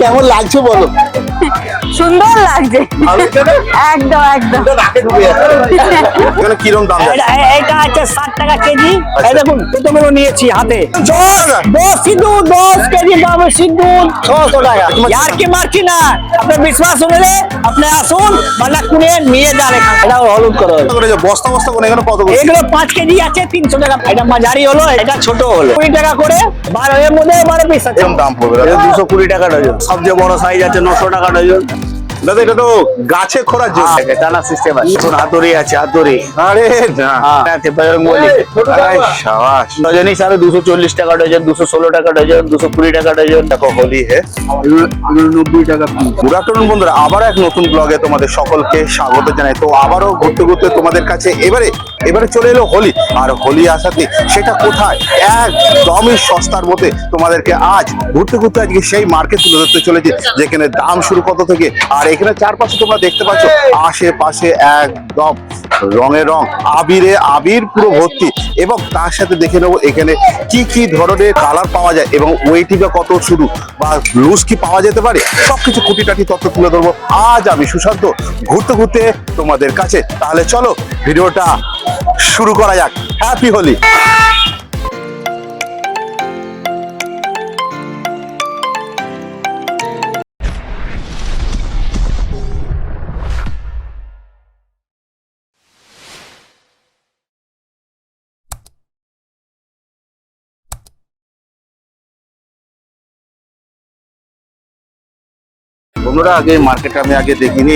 কেমন লাগছে বলো? সুন্দর লাগছে একদম একদম। এখানে কিরকম দাম যাচ্ছে? এটা আছে 60 টাকা কেজি। এই দেখুন কতগুলো নিয়েছি হাতে। 10 কেজি দাম সিদ্ধ 600 টাকা। আর কি মারছি না, আপনার বিশ্বাস হলে আপনি আসুন, মালা কুড়িয়ে নিয়ে যান এখানে। এটা হলুদ করো। বস্তা বস্তা করে এখানে কত করে? এগুলো 5 কেজি আছে 300 টাকা। এটা মাঝারি হলো, এটা ছোট হলো 20 টাকা করে। 12 এর মধ্যে 12 পিস আছে। এরকম দাম পড়বে? 220 টাকা ডজন। সবচেয়ে বড় সাইজ আছে 900 টাকা ডজন। দাদা এটা তো গাছে খোরার জন্য টানা সিস্টেম আছে। এখন হাতুড়ি আছে, হাতুড়ি। আরে না আছে বজরংবলী। শাবাশ। ডজন হিসাবে 240 টাকা ডজন, 216 টাকা ডজন, 220 টাকা ডজন। দেখো হোলি হে 90 টাকা পিস। গুড আফটারনুন বন্ধুরা, আবার এক নতুন ব্লগে তোমাদের সকলকে স্বাগত জানাই। তো আবারও ঘুরতে ঘুরতে তোমাদের কাছে এবারে চলে এলো হোলি। আর হোলি আসাতে সেটা কোথায়, একদমই সস্তার মধ্যে তোমাদেরকে আজ ঘুরতে ঘুরতে আজকে সেই মার্কেট তুলে ধরতে চলেছে, যেখানে দাম শুরু কত থেকে। আর এখানে চারপাশে তোমরা দেখতে পাচ্ছ আশেপাশে একদম রঙে রং, আবিরে আবির পুরো ভর্তি। এবং তার সাথে দেখে নেবো এখানে কি কি ধরনের কালার পাওয়া যায় এবং ওয়েটি বা কত শুরু বা লুজ কি পাওয়া যেতে পারে, সবকিছু খুঁটিটাটি তথ্য তুলে ধরবো আজ আমি সুশান্ত ঘুরতে ঘুরতে তোমাদের কাছে। তাহলে চলো ভিডিওটা শুরু করা যাক। হ্যাপি হোলি। বন্ধুরা, আগে মার্কেটে আমি আগে দেখিনি।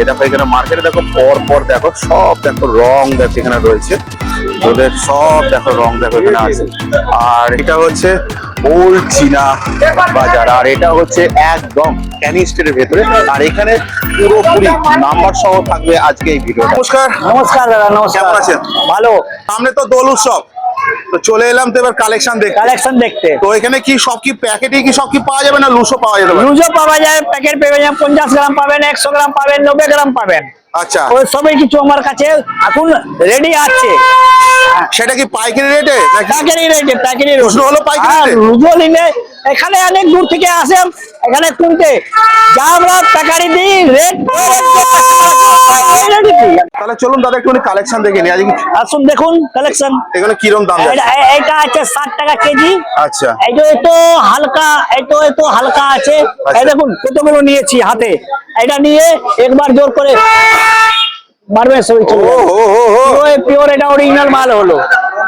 এটা এখানে মার্কেটে দেখো পর দেখো সব দেখো রং দেখো এখানে রয়েছে, ওদের সব দেখো রং দেখো এখানে আছে। আর এটা হচ্ছে ওল্ড চীনা বাজার, আর এটা হচ্ছে একদম ক্যানিস্টের ভেতরে। আর এখানে পুরোপুরি নাম্বার সহ থাকবে আজকে এই ভিডিও। নমস্কার। নমস্কার দাদা, নমস্কার। কেমন আছেন? ভালো। সামনে তো দোল উৎসব, তো চলে এলাম তো এবার কালেকশন দেখতে। তো এখানে কি সব কি প্যাকেটে কি সব কি পাওয়া যাবে না লুজও পাওয়া যাবে? লুজও পাওয়া যায়, প্যাকেট পাবেন, 50 গ্রাম পাবেন, 100 গ্রাম পাবেন, 90 গ্রাম পাবেন। আচ্ছা, ওই সবই কিছু আমার কাছে এখন রেডি আছে। সেটা কি পাইকারি রেটে? প্যাকেরি রেটে, প্যাকেরি রেট। লুজও হলো পাইকারি রেটে? লুজও নিলে এখানে অনেক দূর থেকে আসে এখানে কিনতে, যা আমরা প্যাকারি দিই রেট। তাহলে চলুন দাদা একটু কালেকশন দেখে নিই আজকে। আসুন দেখুন কালেকশন। এখানে কিরকম দাম যাচ্ছে? এটা আছে 60 টাকা কেজি। আচ্ছা, এটা হালকা, এটা হালকা আছে। এই দেখুন কতগুলো নিয়েছি হাতে। এটা নিয়ে একবার জোর করে মারবে সবই চলে যাবে। পিওর, এটা অরিজিনাল মাল হলো।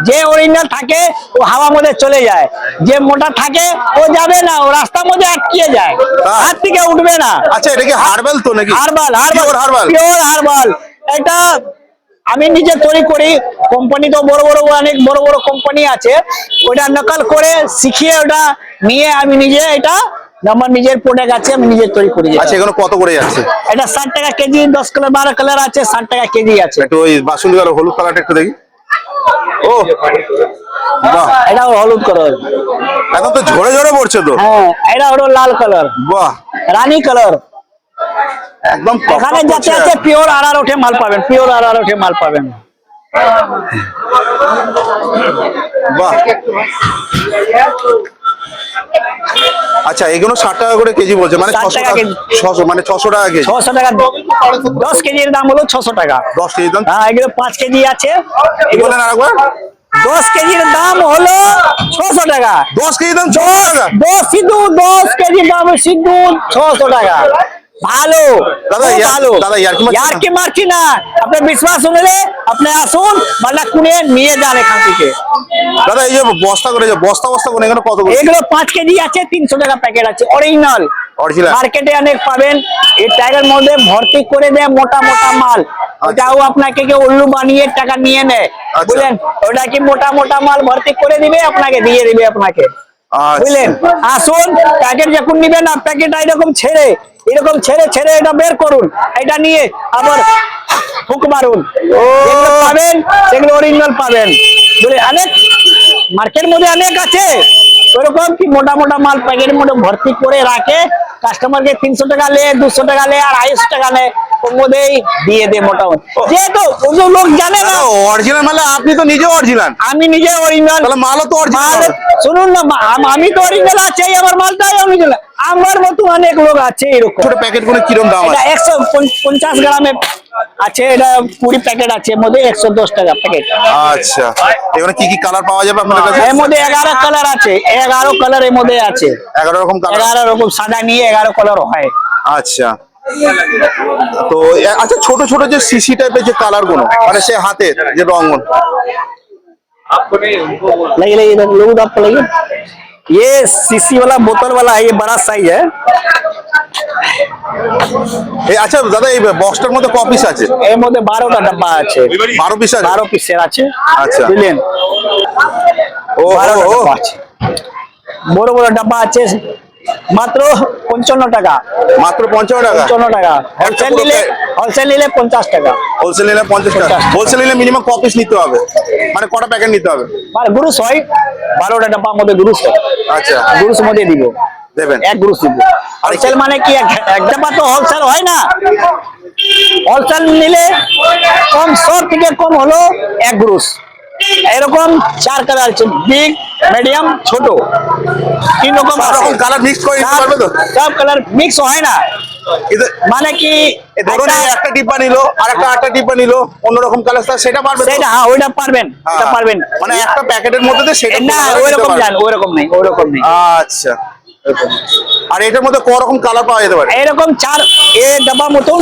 যে অরিজিনাল থাকে ও হাওয়া মধ্যে চলে যায়, যে মোটা থাকে ও যাবে না, ও রাস্তার মধ্যে আটকিয়ে যায়, হাত থেকে উঠবে না। আচ্ছা, এটা কি হার্বাল তো নাকি? Herbal, herbal, pure herbal. এটা আমি নিজে তৈরি করি। কোম্পানি তো অনেক বড় বড় কোম্পানি আছে, ওটা নকল করে শিখিয়ে ওটা নিয়ে আমি নিজে, এটা আমার নিজের প্রোডাক্ট আছে, আমি নিজে তৈরি করি। আচ্ছা, এখানে কত করে যাচ্ছে? এটা 60 টাকা কেজি, 10 কালার 12 কালার আছে, 60 টাকা কেজি আছে। একটু ওই বাসন্তী কালার হলুদ কালারটা একটু দেখি। ও বাহ, এটা হলুদ কালার, এখন তো ঝরে ঝরে পড়ছে তো। হ্যাঁ, এটা হলো লাল কালার, বাহ, রানী কালার। একদম এখানে যাতে আছে পিওর আরারোটে মাল পাবেন, পিওর আরারোটে মাল পাবেন। বাহ, আচ্ছা, এগুলো 60 টাকা করে কেজি বলছে, মানে 60 টাকা কেজি। 600 মানে 600 টাকা কেজি। 600 টাকা। 10 কেজির দাম হলো 600 টাকা। 10 কেজি দাম? হ্যাঁ, এগুলো 5 কেজি আছে। বলেন আরেকবার। 10 কেজির দাম হলো 600 টাকা। 10 কেজি দাম 600 টাকা? 10 কেজি দাম সিদ্ধ 600 টাকা। ভালো দাদা, ভালো। দাদা ইয়ারকি মারছি না, আপনার বিশ্বাস হলে আপনি আসুন, মালা কুড়িয়ে নিয়ে যান এখান থেকে। দাদা এই যে বস্তা করে, যে বস্তা করে এখানে কত করে? এগুলো 5 কেজি আছে, 300 টাকা প্যাকেট আছে, অরিজিনাল। মার্কেটে অনেক পাবেন, এই ট্যাগের মধ্যে ভর্তি করে দেয় মোটা মোটা মাল। ওটাও আপনাকে কেউ উল্লু বানিয়ে টাকা নিয়ে নেয়, বুঝলেন? ওটা কি মোটা মোটা মাল ভর্তি করে দিবে, আপনাকে দিয়ে দিবে আপনাকে, বুঝলেন? আসুন, প্যাকেট যখন নিবেন না, প্যাকেট এরকম ছেড়ে এটা বের করুন, এটা নিয়ে আবার ফুক মারুন। যেগুলো পাবেন সেগুলো অরিজিনাল পাবেন, বুঝলেন? অনেক মার্কেট মধ্যে অনেক আছে ওরকম কি মোটা মোটা মাল প্যাকেটের মধ্যে ভর্তি করে রাখে, কাস্টমারকে 300 টাকা লে, 200 টাকা লে, আর 250 টাকা নেয়। ওর মধ্যেই দিয়ে দে মোটামুটি, যেহেতু ওগুলো লোক জানে না। অরিজিনাল মানে আপনি তো নিজে অরিজিনাল, আমি নিজে অরিজিনাল, তাহলে মালও তো অরিজিনাল। শুনুন না, আমি তো অরিজিনাল আছে, আমার মালটাই অরিজিনাল। আমার মতো অনেক লোক আছে এরকম। ছোট প্যাকেট গুলো কিরকম দাম এটা আছে? 150 গ্রামের আছে, এটা 20 প্যাকেট আছে, এর মধ্যে 110 টাকা প্যাকেট। আচ্ছা, এখানে কি কি কালার পাওয়া যাবে আপনার কাছে? এর মধ্যে 11 কালার আছে, 11 কালার এর মধ্যে আছে, 11 রকম কালার। 11 রকম, সাদা নিয়ে 11 কালার হয়। আচ্ছা, তো আচ্ছা ছোট ছোট যে সিসি টাইপের যে কালার গুলো, মানে সে হাতের যে রঙ গুলো, लगे लगे इधर लोग आपको लगे, ये सीसी वाला बोतल वाला है, ये बड़ा साइज है। আচ্ছা দাদা এই বক্সটার মধ্যে ক পিস আছে? এর মধ্যে 12টা ডাব্বা আছে, 12 পিস আছে? 12 পিসের আছে। আচ্ছা। বুঝলেন, ও 12টা ও, ও। ডাব্বা আছে, বড় বড় ডাব্বা আছে, মাত্র 55 টাকা। মাত্র 55 টাকা? 55 টাকা। হোলসেল নিলে 50 টাকা। হোলসেল নিলে 50 টাকা। হোলসেল নিলে মিনিমাম ক পিস নিতে হবে, মানে কটা প্যাকেট নিতে হবে? মানে গুরুস হয়, 12টা ডাব্বার মধ্যে গুরুস হয়। আচ্ছা, গুরুস মধ্যে দিব, দেবেন। এক গুরুস দিব। হোলসেল মানে কি, এক ডাব্বা তো হোলসেল হয় না। হোলসেল নিলে কম, 100 থেকে কম হলো এক গুরুস। এরকম 4 কালার আছে, বিগ, মিডিয়াম, ছোট, 3 রকম সব আছে। রকম কালার মিক্স করে নিতে পারবে তো? সব কালার মিক্স হয় না, কিন্তু মানে কি ধরুন এই একটা ডিব্বা নিলো, আর একটা ডিব্বা নিলো অন্যরকম কালার, সেটা পারবে তো? সেটা, হ্যাঁ ওইটা পারবেন, হ্যাঁ, ওটা পারবেন। মানে একটা প্যাকেটের মধ্যে দিয়ে সেটা না পুরো ওইরকম নিতে জান, পারবে। ওইরকম নেই, ওইরকম নেই। আচ্ছা, আর এটার মধ্যে ক রকম কালার পাওয়া যেতে পারে? এরকম 4, এ ডাব্বা মতন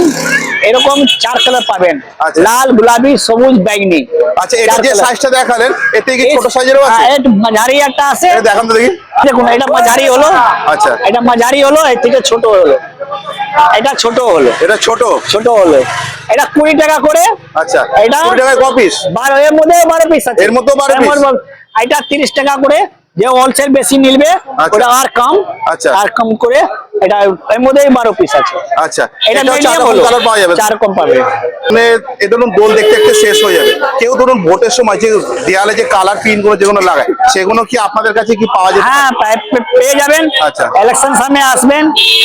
এরকম 4 কালার পাবেন, আচ্ছা। লাল, গোলাপি, সবুজ, বাইগনি। আচ্ছা, এটা 4 যে কালার। সাইজটা দেখালেন এতে কি ছোট সাইজেরও আছে? হ্যাঁ, এটা মাঝারি একটা আছে, এটা দেখান তো দেখি। দেখুন এটা মাঝারি হলো। আচ্ছা। এটা মাঝারি হলো, এর থেকে ছোট হলো, এটা ছোট হলো, এটা ছোট? ছোট হলো। এটা 20 টাকা করে। আচ্ছা, এটা 20 টাকায় ক পিস? 12, এর মধ্যে 12 পিস আছে, এর মধ্যেও 12 piece? এটা 30 টাকা করে। যে হোলসেল বেশি নিলবে আচ্ছা। ওটা আর কম, আচ্ছা। আর কম করে। এটা এর মধ্যে 12 পিস আছে। আচ্ছা, এটা এটাও চার মিডিয়াম রকম হলো, কালার পাওয়া যাবে? 4 রকম পাবে। মানে এ ধরুন দোল দেখতে দেখতে শেষ হয়ে যাবে, কেউ ধরুন ভোটের সময় যে দেয়ালে যে কালার প্রিন্ট গুলো যেগুলো লাগায়, সেগুলো কি আপনাদের কাছে কি পাওয়া যায়? হ্যাঁ, পেয়ে যাবেন। আচ্ছা। ইলেকশন সামনে আসবেন,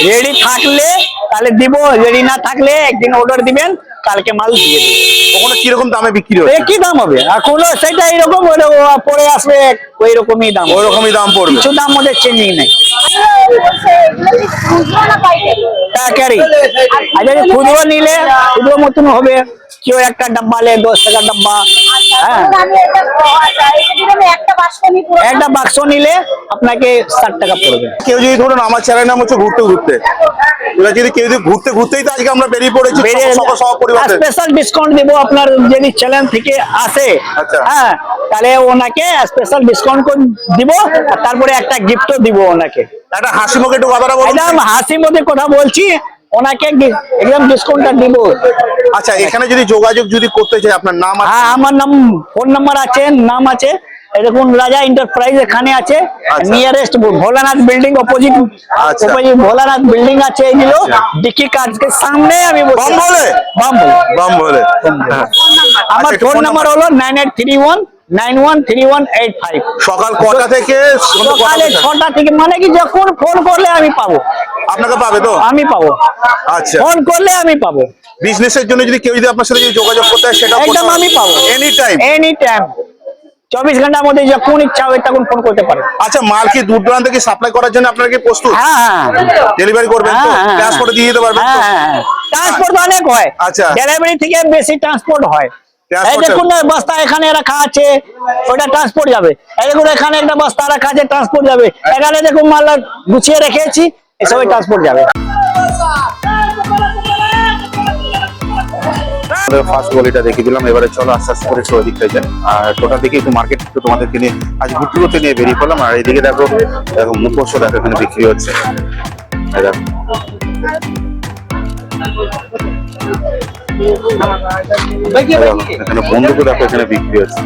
রেডি থাকলে তাহলে দিব, রেডি না থাকলে একদিন অর্ডার দিবেন, কালকে মাল দিয়ে দেবো। ওখানে কিরকম দামে বিক্রি হচ্ছে? কি দাম হবে এখন সেটা এইরকম, পরে আসবে ওই রকমই দাম, ওই রকমই দাম পড়বে? কিছু দাম মধ্যে চেঞ্জিং নেই। প্যাকেরি, আর যদি খুচরো নিলে খুচরো মতন হবে, কেউ একটা ডাব্বা লে 10 টাকা ডাব্বা। হ্যাঁ, একটা বাক্স নিলে আপনাকে 60 টাকা পড়বে। কেউ যদি ধরুন, আমার চ্যানেল নাম হচ্ছে ঘুরতে ঘুরতে, এবার যদি কেউ যদি ঘুরতে ঘুরতেই তো আজকে আমরা বেরিয়ে পড়েছি সহ পরিবারে, স্পেশাল ডিসকাউন্ট দিব আপনার যদি চ্যানেল থেকে আসে। আচ্ছা। হ্যাঁ, তাহলে ওনাকে স্পেশাল ডিসকাউন্ট দিব, আর তারপরে একটা গিফটও দিব ওনাকে। একটা হাসি মুখে একটু কথাটা বলুন। একদম হাসি মধ্যে কথা বলছি, ওনাকে একদম ডিসকাউন্টটা দিব। আচ্ছা, এখানে যদি যোগাযোগ যদি করতে চাই, আপনার নাম আছে? হ্যাঁ, আমার নাম, ফোন নাম্বার আছে, নাম আছে। দেখুন রাজা এন্টারপ্রাইজ এখানে আছে, আচ্ছা। নিয়ারেস্ট ভোলানাথ বিল্ডিং অপোজিট, আচ্ছা। ভোলানাথ বিল্ডিং আছে এইগুলো, ডিকি কার্ডের সামনে আমি বসে বাম বলে? বাম বলে। বাম বলে। হ্যাঁ। আমার আচ্ছা, ফোন ফোন নাম্বার হলো 9831913185। সকাল কটা থেকে সন্ধ্যে কটা সকালে পর্যন্ত? 6টা থেকে, মানে কি যখন ফোন করলে আমি পাবো, আপনাকে পাবে তো? আমি পাবো, আচ্ছা, ফোন করলে আমি পাবো, বিজনেসের জন্য যদি কেউ যদি আপনার সাথে যদি যোগাযোগ করতে হয়, সেটা একদম আমি পাবো, এনি টাইম। এনি টাইম, 24 ঘন্টার মধ্যে যখন ইচ্ছা হবে তখন ফোন করতে পারে। আচ্ছা, মাল কি দূর দূরান্ত থেকে সাপ্লাই করার জন্য আপনারা কি প্রস্তুত? হ্যাঁ, ডেলিভারি করবেন তো? ট্রান্সপোর্টে দিয়ে দিতে পারবেন তো? ট্রান্সপোর্ট অনেক হয়। আচ্ছা। ডেলিভারি থেকে বেশি ট্রান্সপোর্ট হয়। Transport এই দেখুন না, বস্তা এখানে রাখা আছে, ওটা ট্রান্সপোর্ট যাবে। এই দেখুন এখানে একটা বস্তা রাখা আছে, ট্রান্সপোর্ট যাবে। এখানে দেখুন মাল গুছিয়ে রেখেছি, এসব ট্রান্সপোর্ট যাবে। ফার্স্ট গলিটা দেখিয়ে দিলাম, এবারে চলো আস্তে আস্তে করে ওই দিকটা যাই। আর টোটাল দিকে একটু মার্কেট একটু তোমাদেরকে নিয়ে আজ ঘুরতে ঘুরতে নিয়ে বেরিয়ে পড়লাম। আর এইদিকে দেখো, দেখো মুখোশও দেখো এখানে বিক্রি হচ্ছে। এই দেখো, এখানে বন্দুকও দেখো এখানে বিক্রি হচ্ছে।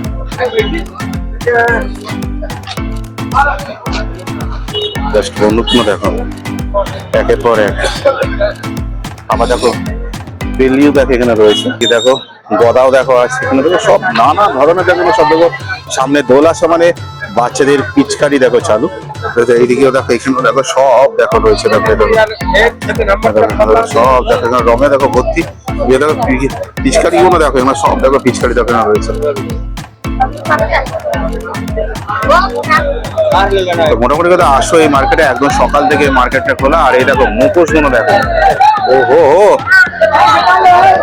জাস্ট বন্দুকগুলো দেখো একের পর এক। আবার দেখো বেলিও দেখো এখানে রয়েছে, কি দেখো গদাও দেখো আছে এখানে, দেখো সব নানা ধরনের দেখো, সব দেখো সামনে দোল আসা মানে বাচ্চাদের পিচকারি দেখো চালু। এইদিকেও দেখো, এখানেও দেখো সব দেখো রয়েছে, দেখো সব দেখো এখানে রঙে দেখো ভর্তি। ये देखो পিচকারি গুলো দেখো, এখানে সব দেখো পিচকারি দেখো না রয়েছে। তো মোটামুটি কথা আসো এই মার্কেটে, একদম সকাল থেকে মার্কেটটা খোলা। আর এই দেখো মুখোশ গুলো দেখো, ওহো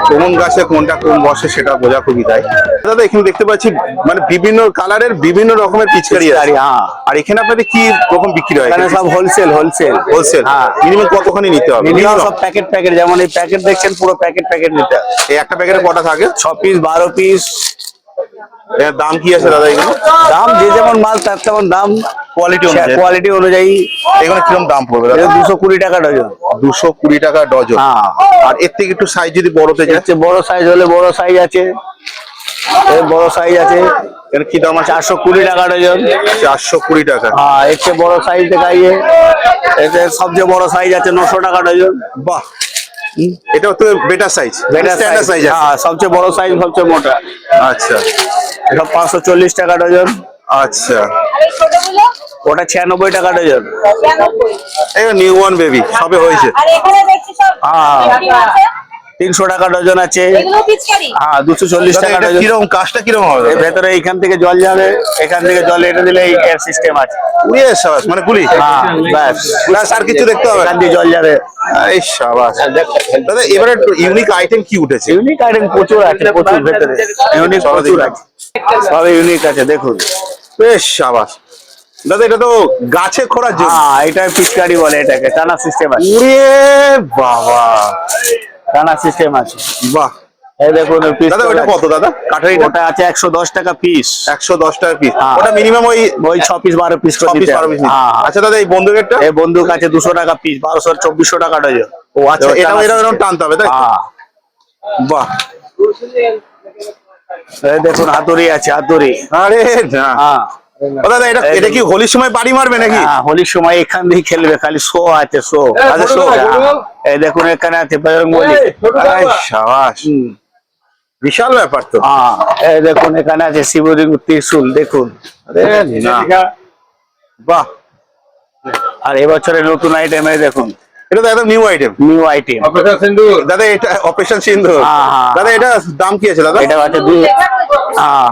কোন গাছে কোনটা কোন বসে সেটা বোঝা খুবই তাই। দাদা এখানে দেখতে পাচ্ছি মানে বিভিন্ন কালারের বিভিন্ন রকমের পিচকারি আছে। হ্যাঁ, আর এখানে আপনাদের কি রকম বিক্রি হয়? এখানে সব হোলসেল হোলসেল হ্যাঁ। মিনিমাম কতখানি নিতে হবে? মিনিমাম সব প্যাকেট প্যাকেট, যেমন এই প্যাকেট দেখছেন পুরো প্যাকেট প্যাকেট নিতে হবে। এই একটা প্যাকেটে কটা থাকে? 6 পিস 12 পিস। এর দাম কি আছে দাদা এগুলো? দাম যে যেমন মাল তার তেমন দাম, কোয়ালিটি অনুযায়ী। কোয়ালিটি অনুযায়ী। এগুলো কিরকম দাম পড়বে দাদা? 220 টাকা ডজন। 220 টাকা ডজন। হ্যাঁ। আর এর থেকে একটু সাইজ যদি বড়তে যায়? হচ্ছে বড় সাইজ হলে বড় সাইজ আছে, এর বড় সাইজ আছে। এর কি দাম আছে? 420 টাকা ডজন। 420 টাকা। হ্যাঁ, এর চেয়ে বড় সাইজ দেখাইয়ে, এতে সবচেয়ে বড় সাইজ আছে 900 টাকা ডজন। বাহ, এটা তো বেটার সাইজ, স্ট্যান্ডার্ড সাইজ। হ্যাঁ, সবচেয়ে বড় সাইজ, সবচেয়ে মোটা। আচ্ছা, এটা 540 টাকা ডজন। আচ্ছা। ওটা 96 টাকা ডজন। এই নিউ বর্ন বেবি সবে হয়েছে। হ্যাঁ, 300 টাকা ডজন আছে। হ্যাঁ, 240 টাকা এটা ডজন। কিরকম কাজটা কিরকম হবে? এর ভেতরে এইখান থেকে জল যাবে, এখান থেকে জল এটা দিলে এই এয়ার সিস্টেম আছে। উড়িয়ে সাবাস, মানে গুলি। হ্যাঁ, ব্যাস। ব্যাস, আর কিছু দেখতে হবে? এখান দিয়ে জল যাবে। এই সাবাস। দাদা এবারে ইউনিক আইটেম কি উঠেছে? ইউনিক আইটেম প্রচুর আছে, প্রচুর ভেতরে ইউনিক প্রচুর আছে, সব ইউনিক আছে দেখুন। বেশ সাবাস। দাদা এটা তো গাছে খোঁড়ার জন্য। হ্যাঁ, এটা পিচকারি বলে, এটাকে টানা সিস্টেম আছে। উড়ে বাবা, টানা সিস্টেম আছে। বাহ। এই দেখুন দাদা ওটা কত দাদা? কাঠের ওটা আছে 110 টাকা পিস। 110 টাকা পিস। হ্যাঁ। ওটা মিনিমাম ওই ওই 6 পিস 12 পিস করে 6 পিস দিতে 12 হবে। পিস। হ্যাঁ। আচ্ছা দাদা এই বন্দুকেরটা? এই বন্দুক আছে 200 টাকা পিস, 1200 2400 টাকা ডজন। ও আচ্ছা, এটা এরকম টানতে হবে তাই? হ্যাঁ। বাহ। এই দেখুন হাতুড়ি আছে, হাতুড়ি। আরে না। হ্যাঁ। ও দাদা এটা এটা কি হোলির সময় বাড়ি মারবে নাকি? হ্যাঁ, হোলির সময় এখান দিয়ে খেলবে, খালি শো আছে, শো। আচ্ছা, শো। এই দেখুন এখানে আছে বজরংবলী। আরে সাবাস, বিশাল ব্যাপার তো। হ্যাঁ, এই দেখুন এখানে আছে শিবলিঙ্গ, ত্রিশূল দেখুন। আরে না, বাহ। আর এবছরের নতুন আইটেম এই দেখুন, এটা তো একদম নিউ আইটেম। New item. দাদা এটা অপারেশন সিন্দুর। হ্যাঁ, হ্যাঁ। দাদা এটা দাম কি আছে দাদা? এটা আছে হ্যাঁ,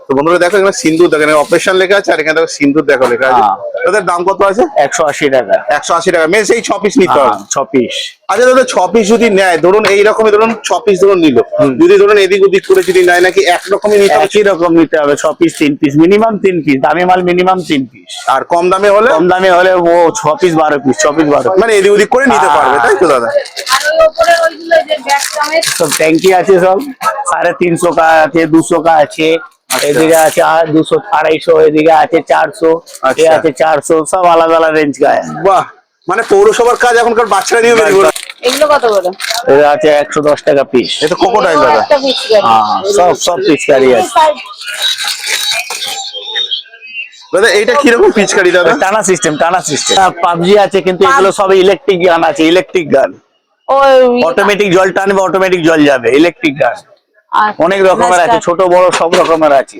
তো বন্ধুরা দেখো এখানে সিন্দুর দেখেন, অপারেশন লেখা আছে, আর এখানে দেখো সিন্দুর দেখো লেখা আছে। হ্যাঁ। দাদার দাম কত আছে? 180 টাকা। 180 টাকা। মেন সেই 6 পিস নিতে হবে। 6 পিস। আচ্ছা দাদা 6 পিস যদি নেয়, ধরুন এইরকমই ধরুন 6 পিস ধরুন নিল, যদি ধরুন এদিক ওদিক করে যদি নেয় নাকি একরকমই নিতে হবে? একই রকম নিতে হবে, 6 পিস 3 পিস, মিনিমাম 3 পিস। দামি মাল মিনিমাম 3 পিস। আর কম দামে হলে? কম দামে হলে ও 6 পিস 12 পিস, 6 পিস 12 মানে এদিক ওদিক করে নিতে পারবে তাই তো দাদা? সব ট্যাঙ্কি আছে, সব 350 কা আছে, 200 কা আছে, এদিকে আছে 200 250, এদিকে আছে 400, এ আছে 400, সব আলাদা আলাদা রেঞ্জ का है। বাহ, মানে পৌরসভার কাজ এখনকার বাচ্চারা নিয়ে বেরিয়ে পড়ে। এগুলো কত করে? এটা আছে 110 টাকা পিস। এটা কোকোডাইল দাদা। একটা পিচকারি। হ্যাঁ, সব পিচকারি আছে। দাদা এইটা কিরকম পিচকারি দাদা? টানা সিস্টেম, টানা সিস্টেম। পাবজি আছে, কিন্তু এগুলো সব ইলেকট্রিক গান আছে, ইলেকট্রিক গান। ওই অটোমেটিক জল টানবে, অটোমেটিক জল যাবে, ইলেকট্রিক গান। আচ্ছা, অনেক রকমের আছে, ছোট বড় সব রকমের আছে,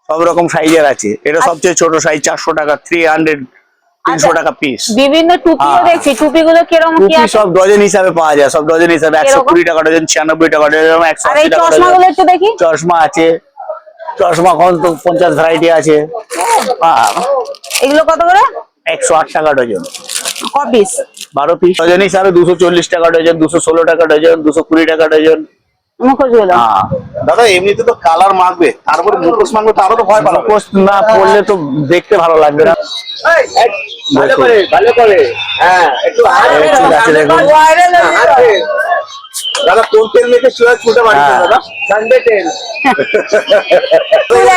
সব রকম সাইজের আছে। এটা সবচেয়ে ছোট সাইজ 400 টাকা, 300 300 টাকা পিস। বিভিন্ন টুপিও হ্যাঁ। দেখছি, টুপিগুলো কিরকম কি টুপি আছে? সব ডজন হিসাবে পাওয়া যায়, সব ডজন হিসাবে 120 টাকা ডজন, 96 টাকা ডজন, আর 180 এই টাকা চশমাগুলো ডজন। একটু দেখি। চশমা আছে, চশমা এখন তো 50 ভ্যারাইটি আছে। এগুলো কত করে? 108 টাকা ডজন। ক পিস? 12 পিস। ডজন হিসাবে 240 টাকা ডজন, 216 টাকা ডজন, 220 টাকা ডজন। মুখোশগুলো হ্যাঁ, দাদা এমনিতে তো কালার মাখবে, তারপরে মুখোশ মাখবে, তারও তো ভয় পাবে। মুখোশ না পড়লে তো দেখতে ভালো লাগবে না। ভালো করে হ্যাঁ একটু এই ঠিক আছে, দেখুন। দাদা কোন তেল মেখে চুলটা বাড়িতে হ্যাঁ। দাদা? সানডে তেল।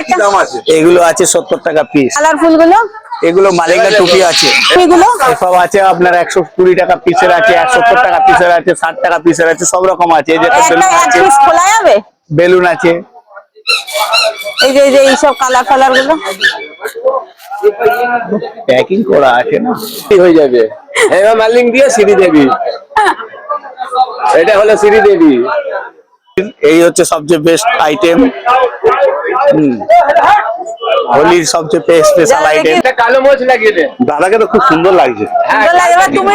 কি দাম আছে? এগুলো আছে 70 টাকা পিস। কালারফুল গুলো, এগুলো মালিঙ্গা টুপি আছে, এগুলো সব আছে আপনার 120 টাকা পিসের আছে, 170 টাকা পিসের আছে, 60 টাকা পিসের আছে, সব রকম আছে। এই যে একটা বেলুন এক আছে, পিস খোলা যাবে? বেলুন আছে। এই যে এইসব কালার ফালার গুলো প্যাকিং করা আছে না, হয়ে যাবে। এবার মালিং দিয়ে সিঁড়ি দেবী, এটা হলো সিঁড়ি দেবী। এই হচ্ছে সবচেয়ে বেস্ট আইটেম, হোলির সবচেয়ে স্পেশাল আইটেম। একটা কালো মোচ লাগিয়ে দে। দাদাকে তো খুব সুন্দর লাগছে। সুন্দর লাগে। এবার তুমি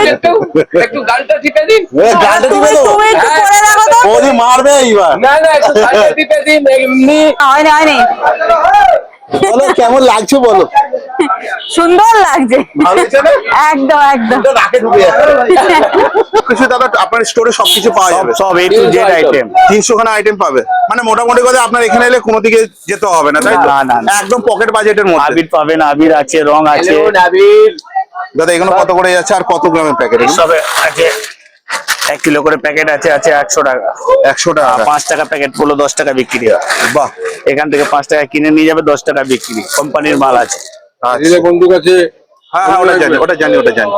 একটু গালটা টিপে দিন। গানটা তুমি দিবে তো? তুমি একটু করে রাখো তো। বৌদি মারবে এইবার। হয়নি হয়নি বলো কেমন লাগছে বলো। সুন্দর লাগছে ভালো লাগছে না? একদম একদম কিছু দাদা আপনার স্টোরে সবকিছু পাওয়া সব যাবে, সব A to Z আইটেম। 300 খানা আইটেম পাবে, মানে মোটামুটি কথা আপনার এখানে এলে কোনো দিকে যেতে হবে না, তাই তো? না, না, না। একদম পকেট বাজেটের মধ্যে। আবির পাবেন, আবির আছে, রং আছে। দাদা এগুলো কত করে যাচ্ছে আর কত গ্রামের প্যাকেট? সবে আছে 1 কিলো করে প্যাকেট আছে 100 টাকা। 100 টাকা। 5 টাকা প্যাকেট পড়লো 10 টাকা বিক্রি হয়। বাহ। এখান থেকে 5 টাকা কিনে নিয়ে যাবে, 10 টাকা বিক্রি, কোম্পানির মাল আছে। আচ্ছা। বন্ধু কাছে হ্যাঁ হ্যাঁ ওটা জানি, ওটা জানি, ওটা জানি।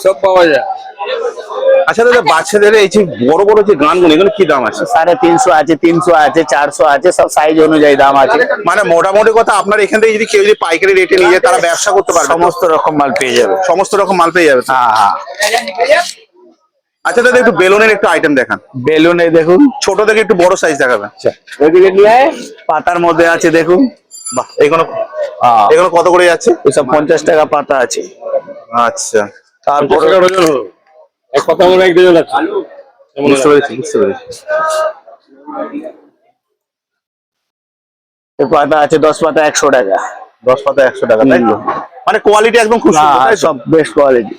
সব পাওয়া যায়। আচ্ছা দাদা বাচ্চাদের এই যে বড় বড় যে গানগুলো এগুলো কি দাম আছে? 350 আছে, 300 আছে, 400 আছে, সব সাইজ অনুযায়ী দাম আছে। মানে মোটামুটি কথা আপনার এখান থেকে যদি কেউ যদি পাইকারি রেটে নিয়ে যায় তারা ব্যবসা করতে পারবে, সমস্ত রকম মাল পেয়ে যাবে। সমস্ত রকম মাল পেয়ে যাবে তো? হ্যাঁ হ্যাঁ। আচ্ছা দাদা একটু বেলুনের একটু আইটেম দেখান, বেলুন এই দেখুন, ছোট থেকে একটু বড় সাইজ দেখাবেন। ওইদিকে নিয়ে আয়। পাতার মধ্যে আছে দেখুন। বাহ। এগুলো হ্যাঁ, এগুলো কত করে যাচ্ছে? এসব 50 টাকা পাতা আছে। আচ্ছা তারপরে এক কথা বলে এক ডজন আছে। বুঝতে পেরেছি, বুঝতে পেরেছি। এই পাতা আছে 10 পাতা 100 টাকা। 10 পাতা 100 টাকা, তাই তো? মানে কোয়ালিটি একদম খুব সুন্দর, হ্যাঁ, তাই তো? সব বেস্ট কোয়ালিটি।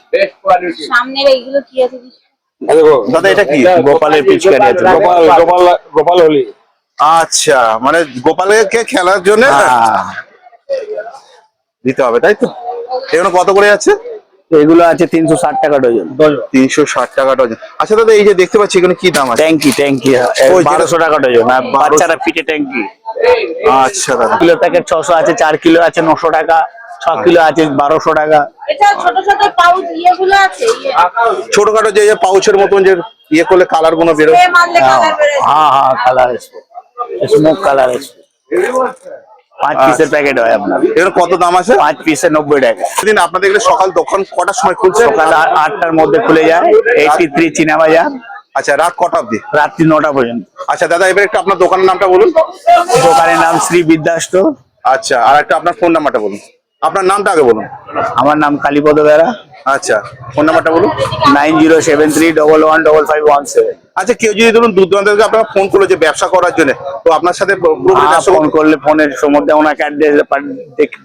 সামনের এইগুলো কি আছে দাদা এটা কি? গোপালের পিচকারি আছে। গোপাল হলি। আচ্ছা মানে গোপালকে খেলার জন্য হ্যাঁ, দিতে হবে, তাই তো? এগুলো কত করে যাচ্ছে? এগুলো আছে 360 টাকা ডজন। 360 টাকা ডজন। আচ্ছা দাদা এই যে দেখতে পাচ্ছি এখানে কি দাম আছে? ট্যাঙ্কি ট্যাঙ্কি ওই যে- 1200 টাকা ডজন। আর বাচ্চারা পিঠে ট্যাঙ্কি। আচ্ছা দাদা কিলো প্যাকেট 600 আছে, 4 কিলো আছে 900 টাকা, 6 কিলো আছে 1200 টাকা। এটা ছোট ছোট পাউচ ইয়েগুলো আছে ছোটখাটো যে পাউচের মতন যে ইয়ে করলে কালার গুলো বেরোয়। মারলে কালার বেরোয় হ্যাঁ হ্যাঁ, কালার আসবে, স্মোক কালার আসবে। 5 পিসের প্যাকেট হয় আপনার। এগুলো কত দাম আছে? 5 পিসে 90 টাকা। সেদিন আপনাদের এখানে সকাল দোকান কটার সময় খুলছে? সকাল 8টার মধ্যে খুলে যায়, 83 চীনা বাজার, আচ্ছা রাত কটা অবধি? রাত্রি 9টা পর্যন্ত। আচ্ছা দাদা এবার একটু আপনার দোকানের নামটা বলুন। দোকানের নাম শ্রী বিদ্যা স্টোর। আচ্ছা আর একটা আপনার ফোন নাম্বারটা বলুন। আপনার নামটা আগে বলুন। আমার নাম কালীপদ বেরা। আচ্ছা ফোন নাম্বারটা বলুন। 9073115517। আচ্ছা কেউ যদি ধরুন দূর দূরান্ত থেকে আপনার ফোন করলো যে ব্যবসা করার জন্য, তো আপনার সাথে পুরোপুরি ব্যবসা ফোন করলে ফোনের সম্বন্ধে ওনাকে অ্যাড্রেস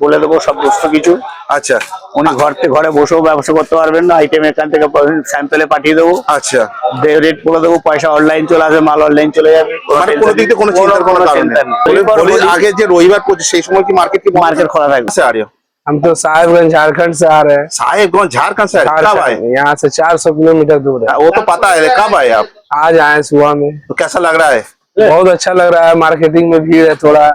বলে দেবো সব বস্তু কিছু। আচ্ছা উনি ঘরে বসেও ব্যবসা করতে পারবেন না, আইটেম এখান থেকে স্যাম্পেলে পাঠিয়ে দেবো, আচ্ছা রেট বলে দেবো, পয়সা অনলাইন চলে আসবে, মাল অনলাইন চলে যাবে। মানে কোনো দিক থেকে কোনো চিন্তার কোনো কারণ নেই। বলি আগে যে রবিবার পড়ছে সেই সময় কি মার্কেট কি মার্কেট খোলা থাকবে। से आ रही हो? हम तो साहेबगंज झारखंड से आ रहे हैं। साहेबगंज झारखंड से आ रहे हैं? कब आए? यहाँ से 400 किलोमीटर दूर है। वो तो पता है, कब आए आप? आज आए सुबह में। तो कैसा लग रहा है? बहुत अच्छा लग रहा है, मार्केटिंग में भीड़ है थोड़ा,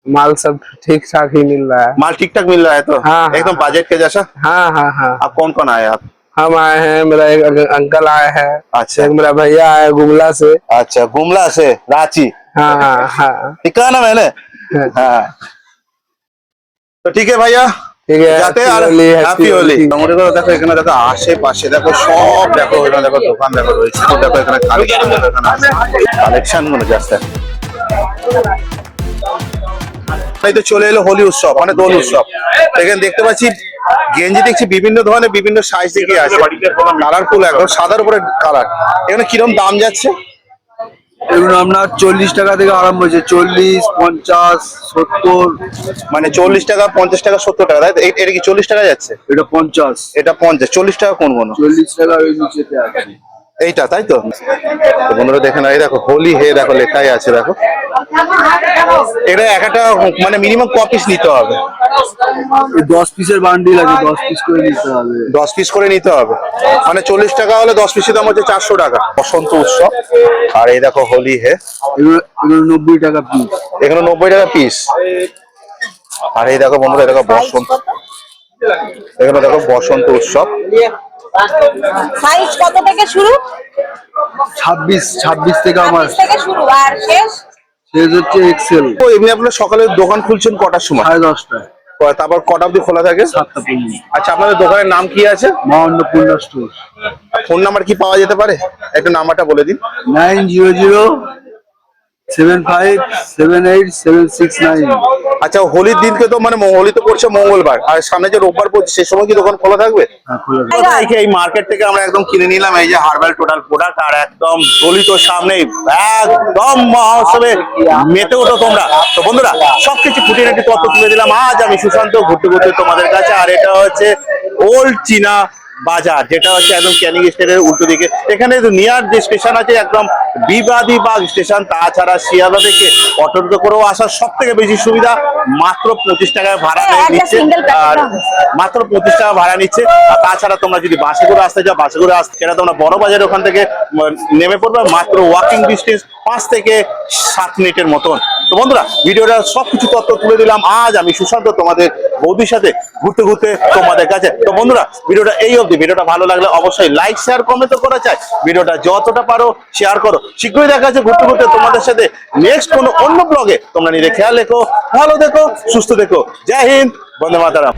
माल सब ठीक ठाक ही मिल रहा है। माल ठीक ठाक मिल रहा है तो? हाँ, एकदम हाँ। बजट के जैसा। हाँ हाँ हाँ। आप कौन कौन आए आप? हम आए हैं, मेरा एक अंकल आए हैं, अच्छा। एक मेरा भैया आया गुमला से। अच्छा गुमला से रांची। हाँ हाँ हाँ ठीक कहा ना मैंने? हाँ তো ঠিক আছে ভাইয়া, ठीक है। যাতে আর হ্যাপি হোলি। মোটামুটি করে দেখো এখানে দেখো আশেপাশে দেখো সব দেখো, এখানে দেখো দোকান দেখো রয়েছে, তো দেখো এখানে কালেকশন দেখো, এখানে কালেকশন গুলো জাস্ট এই তো চলে এলো হোলি উৎসব মানে দোল উৎসব। এখানে দেখতে পাচ্ছি গেঞ্জি দেখছি বিভিন্ন ধরনের বিভিন্ন সাইজ থেকে আছে, কালারফুল একদম সাদার উপরে কালার। এখানে কিরকম দাম যাচ্ছে? এগুলো আপনার 40 টাকা থেকে আরম্ভ হয়েছে, 40, 50, 70, মানে 40 টাকা 50 টাকা 70 টাকা, তাই তো? এটা কি 40 টাকা যাচ্ছে? এটা 50, এটা 50, 40 টাকা কোন মনে? 40 টাকা ওই নিচেতে আছে। এইটা তাই তো? তো বন্ধুরা দেখেন এই দেখো হোলি হে দেখো লেখাই আছে দেখো। এটা একটা মানে মিনিমাম ক পিস নিতে হবে? এই 10 পিসের বান্ডিল আছে, 10 পিস করে নিতে হবে। 10 পিস করে নিতে হবে, মানে 40 টাকা হলে 10 পিসের দাম হচ্ছে 400 টাকা। বসন্ত উৎসব। আর এই দেখো হোলি হে, এগুলো 90 টাকা পিস। এখানে 90 টাকা পিস। আর এই দেখো বন্ধুরা দেখো বসন্ত, এখানে দেখো বসন্ত উৎসব। সাইজ কত থেকে শুরু? 26 থেকে আমার 26 থেকে শুরু আর শেষ শেষ হচ্ছে এক্সেল। তো এমনি আপনারা সকালে দোকান খুলছেন কটার সময়? 10:30টায়, তারপর কটা অবধি খোলা থাকে? 7টা পর্যন্ত। আচ্ছা আপনাদের দোকানের নাম কি আছে? মা অন্নপূর্ণা স্টোর। ফোন নাম্বার কি পাওয়া যেতে পারে? একটু নাম্বারটা বলে দিন। 900 757876 আচ্ছা, হোলির দিনকে তো মানে হোলি তো পড়ছে মঙ্গলবার, আর সামনে যে রোববার পড়ছে সে সময় কি দোকান খোলা থাকবে? এই মার্কেট থেকে আমরা একদম কিনে নিলাম এই যে হার্বাল টোটাল প্রোডাক্ট, আর একদম দলিত সামনেই একদম মহোৎসবে মেতে ওঠো তোমরা। তো বন্ধুরা, সবকিছু খুঁটিনাটি তথ্য তুলে দিলাম আজ আমি সুশান্ত ঘুরতে ঘুরতে তোমাদের কাছে। আর এটা হচ্ছে ওল্ড চীনা বাজার, যেটা হচ্ছে একদম ক্যানিং স্টেশনের উল্টো দিকে। এখানে নিয়ার যে স্টেশন আছে একদম বিবাদীবাগ স্টেশন, তাছাড়া শিয়ালদা থেকে অটোতে করেও আসার সব থেকে বেশি সুবিধা। মাত্র 25 টাকায় ভাড়া নিচ্ছে, আর মাত্র 25 টাকা ভাড়া নিচ্ছে। আর তাছাড়া তোমরা যদি বাসে করে আসতে চাও, বাসে করে আসতে সেটা তোমরা বড় বাজার ওখান থেকে নেমে পড়বে, মাত্র ওয়াকিং ডিস্টেন্স 5 থেকে 7 মিনিটের মতন। তো বন্ধুরা, ভিডিওটা সবকিছু তথ্য তুলে দিলাম আজ আমি সুশান্ত তোমাদের বৌদির সাথে ঘুরতে ঘুরতে তোমাদের কাছে। তো বন্ধুরা, ভিডিওটা এই অবধি। ভিডিওটা ভালো লাগলে অবশ্যই লাইক শেয়ার কমেন্ট তো করা চাই, ভিডিওটা যতটা পারো শেয়ার করো। শীঘ্রই দেখা যাচ্ছে ঘুরতে ঘুরতে তোমাদের সাথে নেক্সট কোনো অন্য ব্লগে। তোমরা নিজে খেয়াল রেখো, ভালো দেখো, সুস্থ দেখো। জয় হিন্দ, বন্দে মাতারাম।